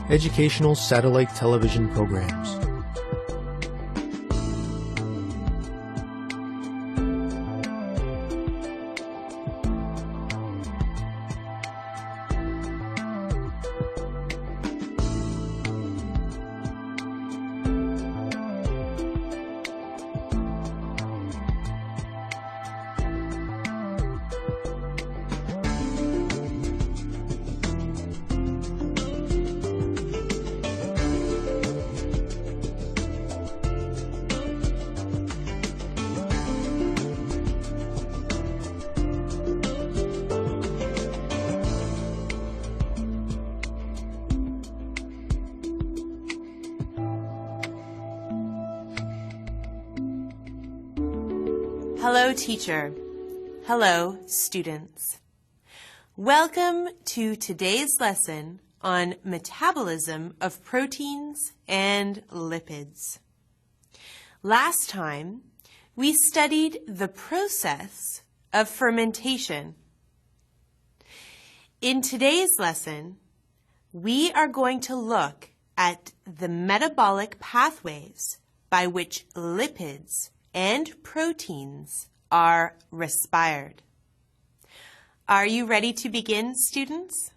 educational satellite television programs. Hello, teacher. Hello, students. Welcome to today's lesson on metabolism of proteins and lipids. Last time, we studied the process of fermentation. In today's lesson, we are going to look at the metabolic pathways by which lipids and proteins are respired. Are you ready to begin, students?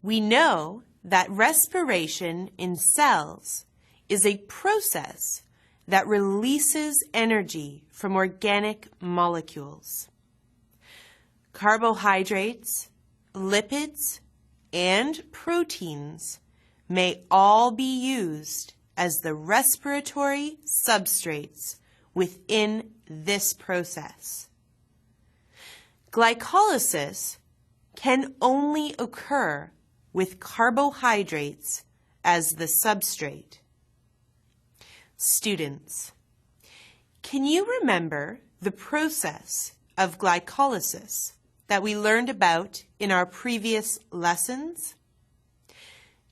We know that respiration in cells is a process that releases energy from organic molecules. Carbohydrates, lipids, and proteins may all be used as the respiratory substrates within this process. Glycolysis can only occur with carbohydrates as the substrate. Students, can you remember the process of glycolysis that we learned about in our previous lessons?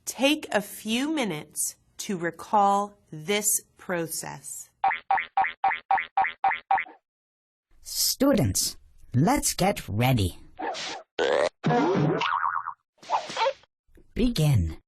Take a few minutes to recall this process. Students, let's get ready. Begin.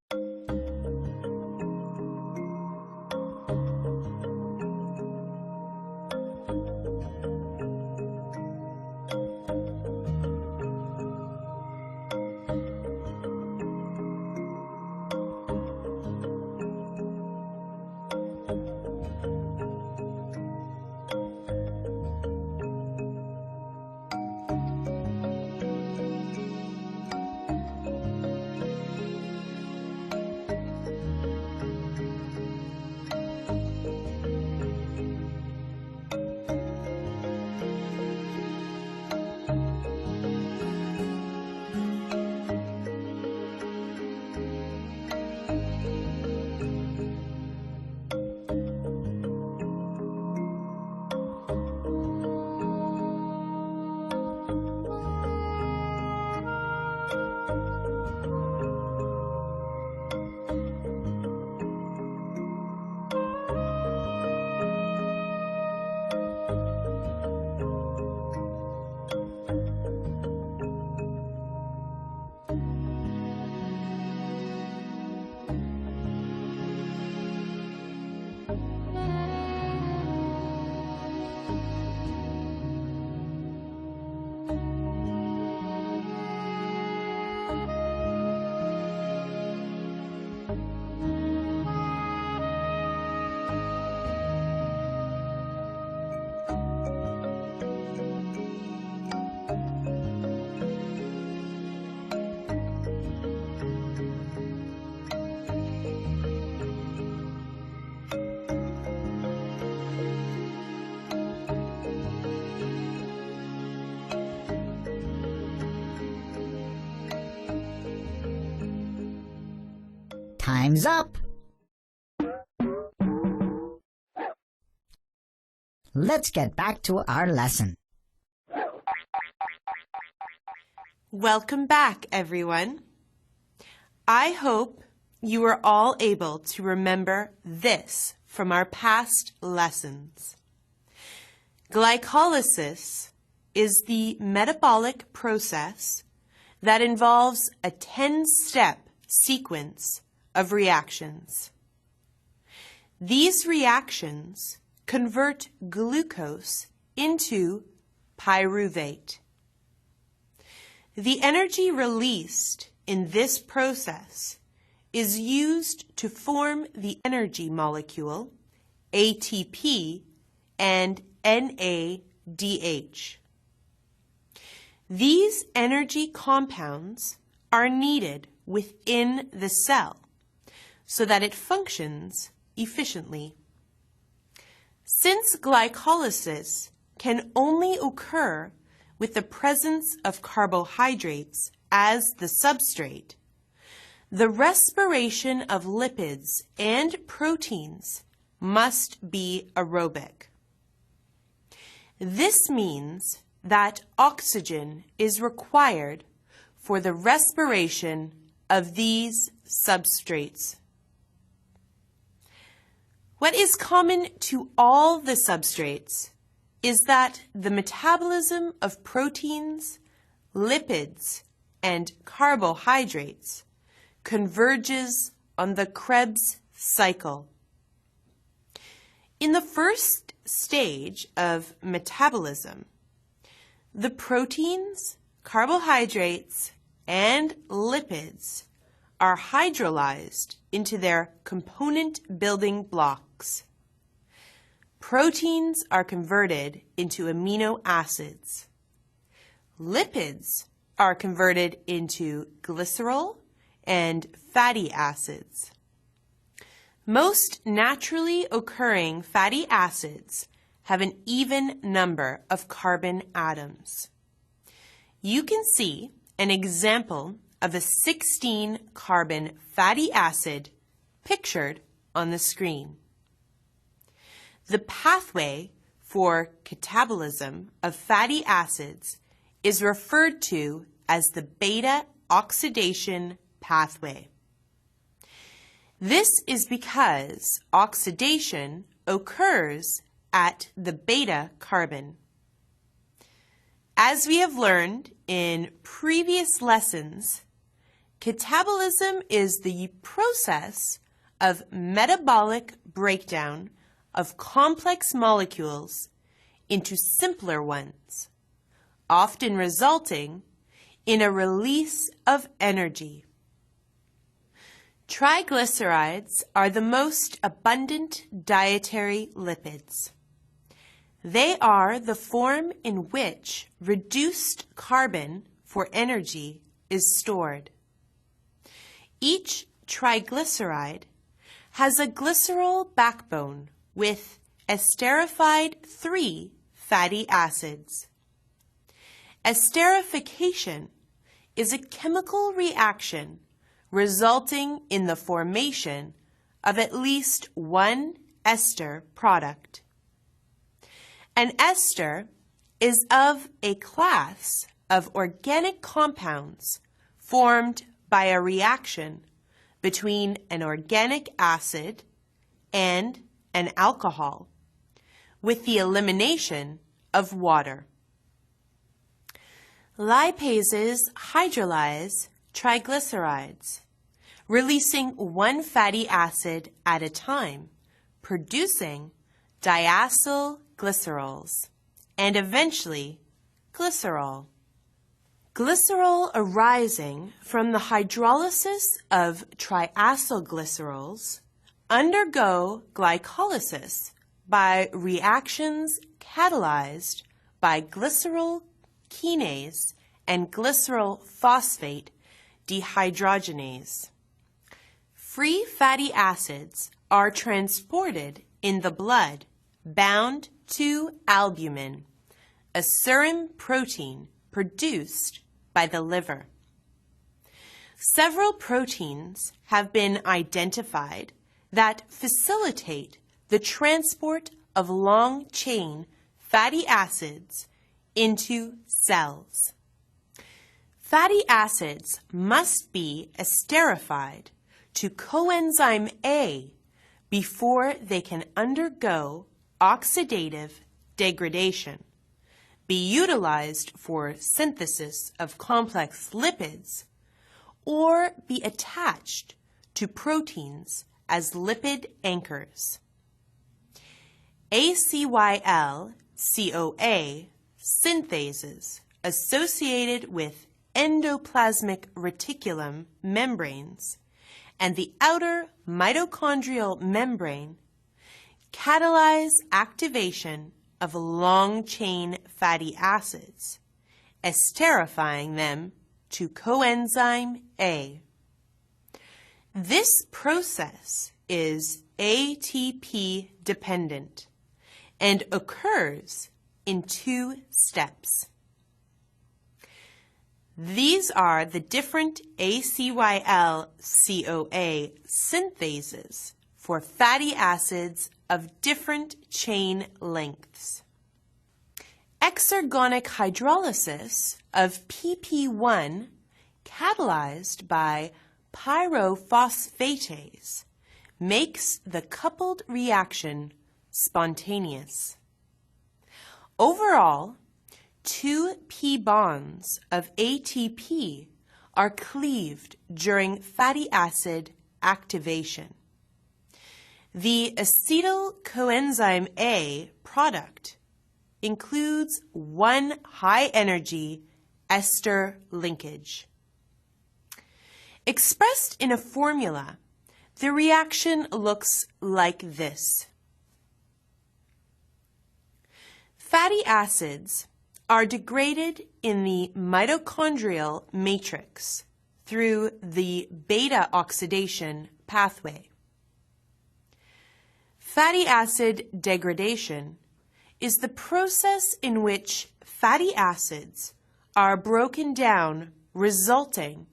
Time's up. Let's get back to our lesson. Welcome back, everyone. I hope you are all able to remember this from our past lessons. Glycolysis is the metabolic process that involves a 10-step sequence of reactions. These reactions convert glucose into pyruvate. The energy released in this process is used to form the energy molecule ATP and NADH. These energy compounds are needed within the cell so that it functions efficiently. Since glycolysis can only occur with the presence of carbohydrates as the substrate, the respiration of lipids and proteins must be aerobic. This means that oxygen is required for the respiration of these substrates. What is common to all the substrates is that the metabolism of proteins, lipids, and carbohydrates converges on the Krebs cycle. In the first stage of metabolism, the proteins, carbohydrates, and lipids are hydrolyzed into their component building blocks. Proteins are converted into amino acids. Lipids are converted into glycerol and fatty acids. Most naturally occurring fatty acids have an even number of carbon atoms. You can see an example of a 16-carbon fatty acid pictured on the screen. The pathway for catabolism of fatty acids is referred to as the beta oxidation pathway. This is because oxidation occurs at the beta carbon. As we have learned in previous lessons, catabolism is the process of metabolic breakdown of complex molecules into simpler ones, often resulting in a release of energy. Triglycerides are the most abundant dietary lipids. They are the form in which reduced carbon for energy is stored. Each triglyceride has a glycerol backbone with esterified 3 fatty acids. Esterification is a chemical reaction resulting in the formation of at least one ester product. An ester is of a class of organic compounds formed by a reaction between an organic acid and an alcohol, with the elimination of water. Lipases hydrolyze triglycerides, releasing one fatty acid at a time, producing diacylglycerols, and eventually glycerol. Glycerol arising from the hydrolysis of triacylglycerols undergo glycolysis by reactions catalyzed by glycerol kinase and glycerol phosphate dehydrogenase. Free fatty acids are transported in the blood bound to albumin, a serum protein produced by the liver. Several proteins have been identified that facilitate the transport of long-chain fatty acids into cells. Fatty acids must be esterified to coenzyme A before they can undergo oxidative degradation, be utilized for synthesis of complex lipids, or be attached to proteins as lipid anchors. ACYL-CoA synthases associated with endoplasmic reticulum membranes and the outer mitochondrial membrane catalyze activation of long-chain fatty acids, esterifying them to coenzyme A. This process is ATP dependent and occurs in 2 steps. These are the different ACYL-CoA synthases for fatty acids of different chain lengths. Exergonic hydrolysis of PP1 catalyzed by pyrophosphatase makes the coupled reaction spontaneous. Overall, 2 P bonds of ATP are cleaved during fatty acid activation. The acetyl coenzyme A product includes 1 high-energy ester linkage. Expressed in a formula, the reaction looks like this. Fatty acids are degraded in the mitochondrial matrix through the beta oxidation pathway. Fatty acid degradation is the process in which fatty acids are broken down, resulting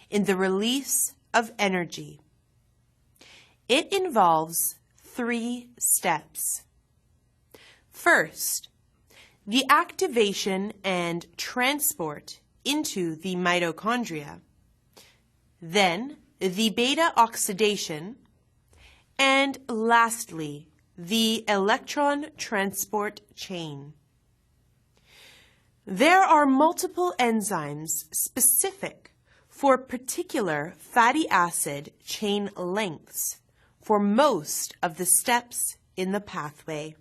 in the release of energy. It involves 3 steps. First, the activation and transport into the mitochondria, then the beta oxidation, and lastly, the electron transport chain. There are multiple enzymes specific for particular fatty acid chain lengths for most of the steps in the pathway.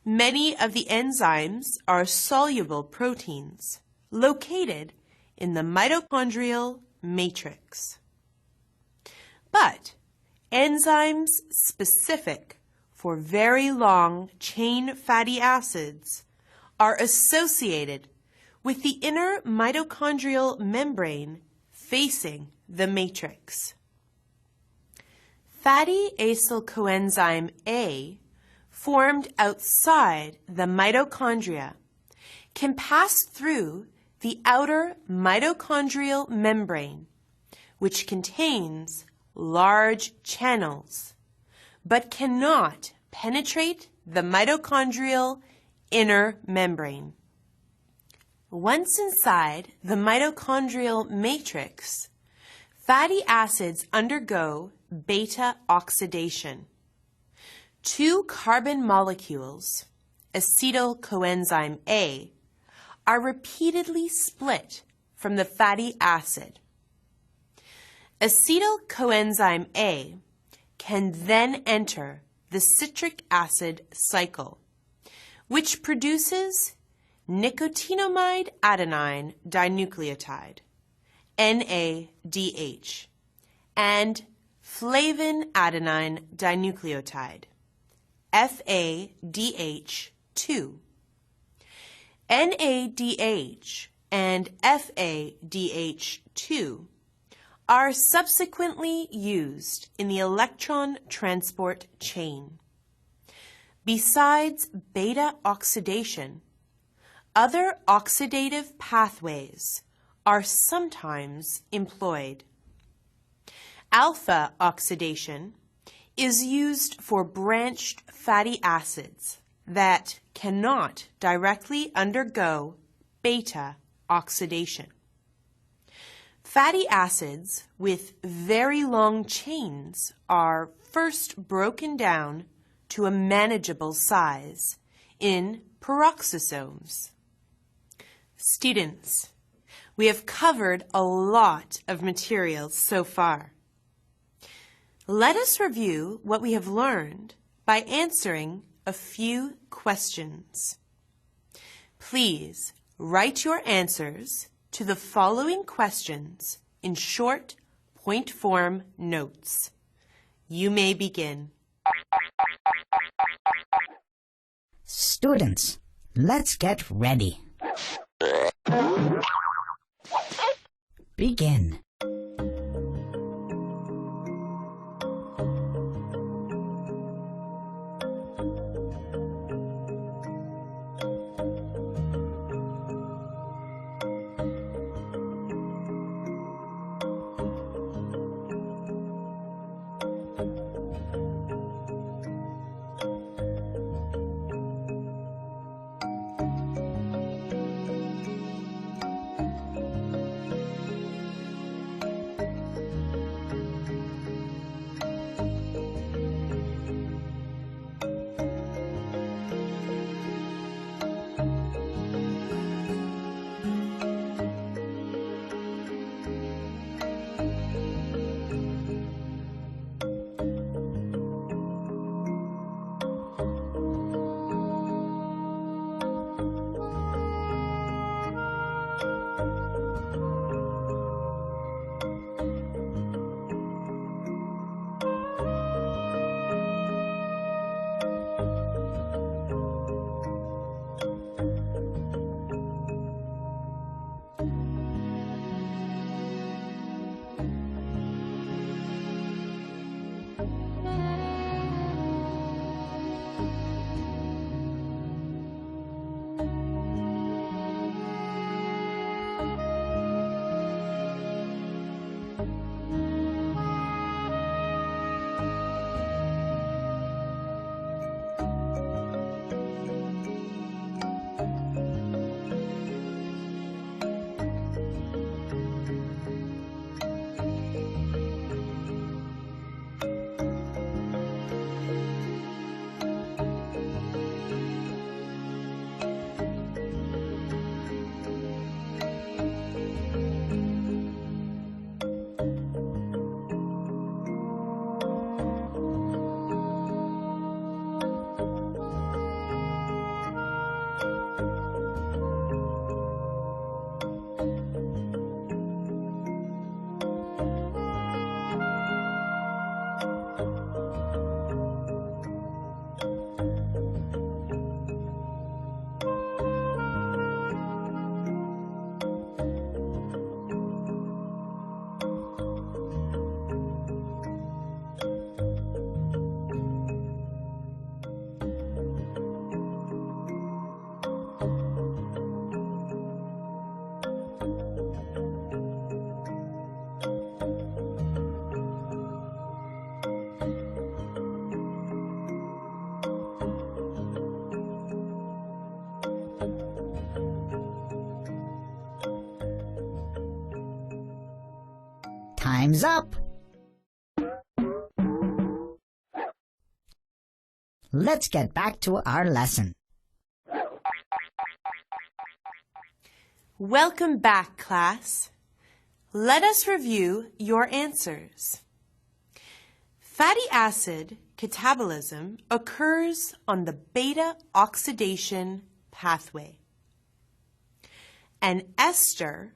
Many of the enzymes are soluble proteins located in the mitochondrial matrix. But enzymes specific for very long chain fatty acids are associated with the inner mitochondrial membrane facing the matrix. Fatty acyl coenzyme A, formed outside the mitochondria, can pass through the outer mitochondrial membrane, which contains large channels, but cannot penetrate the mitochondrial inner membrane. Once inside the mitochondrial matrix, fatty acids undergo beta oxidation. 2 carbon molecules, acetyl coenzyme A, are repeatedly split from the fatty acid. Acetyl coenzyme A can then enter the citric acid cycle, which produces nicotinamide adenine dinucleotide, NADH, and flavin adenine dinucleotide, FADH2. NADH and FADH2 are subsequently used in the electron transport chain. Besides beta oxidation, other oxidative pathways are sometimes employed. Alpha oxidation is used for branched fatty acids that cannot directly undergo beta oxidation. Fatty acids with very long chains are first broken down to a manageable size in peroxisomes. Students, We have covered a lot of material so far. Let us review what we have learned by answering a few questions. Please write your answers to the following questions in short point form notes. You may begin. Students, let's get ready. Begin. Time's up. Let's get back to our lesson. Welcome back, class. Let us review your answers. Fatty acid catabolism occurs on the beta oxidation pathway. An ester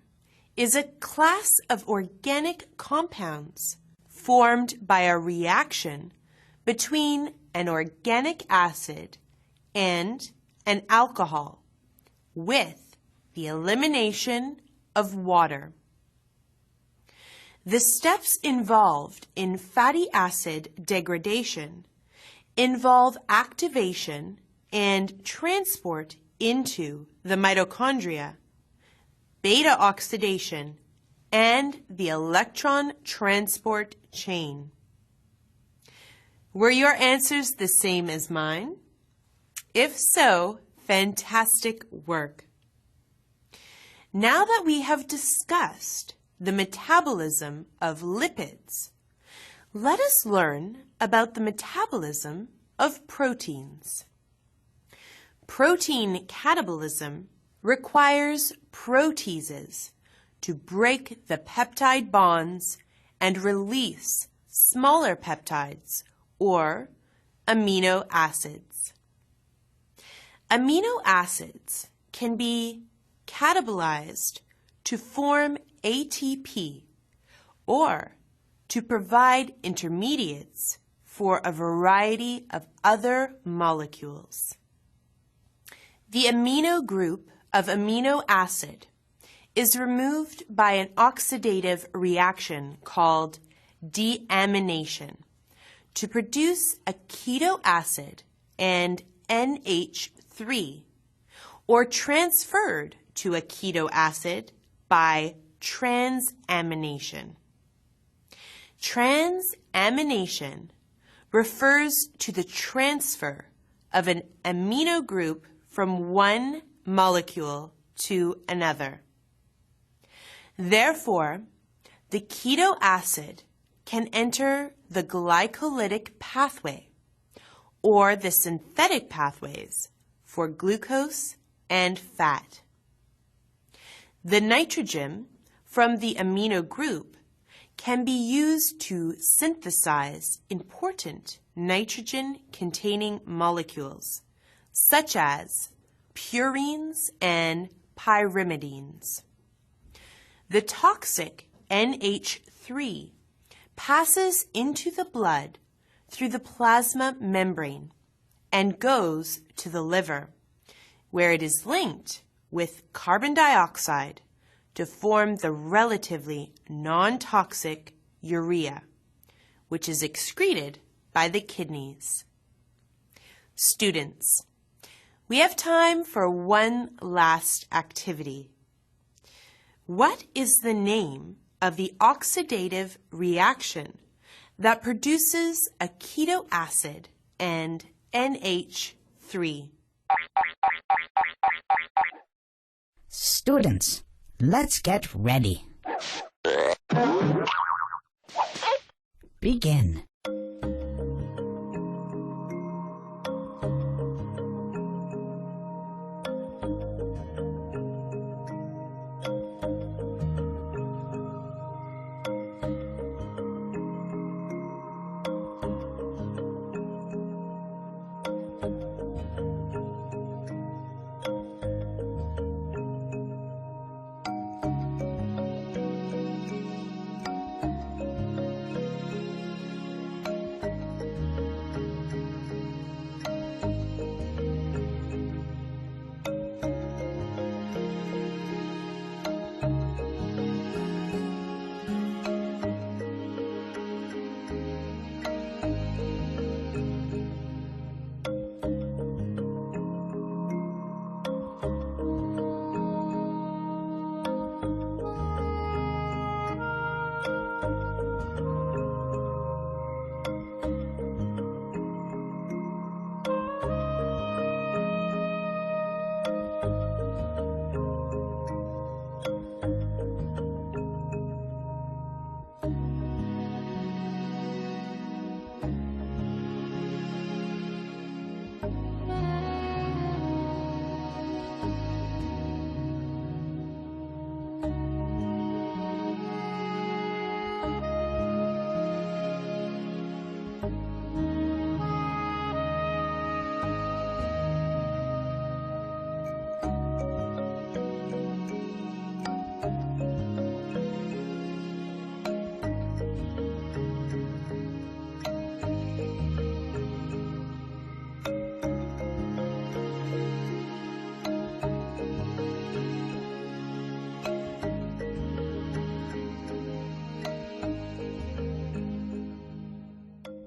is a class of organic compounds formed by a reaction between an organic acid and an alcohol with the elimination of water. The steps involved in fatty acid degradation involve activation and transport into the mitochondria, beta oxidation, and the electron transport chain. Were your answers the same as mine? If so, fantastic work. Now that we have discussed the metabolism of lipids, let us learn about the metabolism of proteins. Protein catabolism requires proteases to break the peptide bonds and release smaller peptides, or amino acids. Amino acids can be catabolized to form ATP or to provide intermediates for a variety of other molecules. The amino group of amino acid is removed by an oxidative reaction called deamination to produce a keto acid and NH3, or transferred to a keto acid by transamination. Transamination refers to the transfer of an amino group from one molecule to another. Therefore, the keto acid can enter the glycolytic pathway or the synthetic pathways for glucose and fat. The nitrogen from the amino group can be used to synthesize important nitrogen-containing molecules, such as purines and pyrimidines. The toxic NH3 passes into the blood through the plasma membrane and goes to the liver, where it is linked with carbon dioxide to form the relatively non-toxic urea, which is excreted by the kidneys. Students, we have time for one last activity. What is the name of the oxidative reaction that produces a keto acid and NH3? Students, let's get ready. Begin.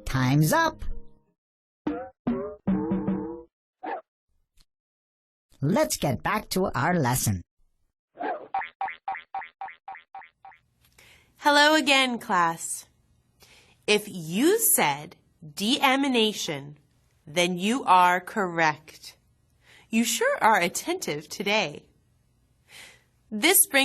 Time's up. Let's get back to our lesson. Hello again, class. If you said deamination, then you are correct. You sure are attentive today. This brings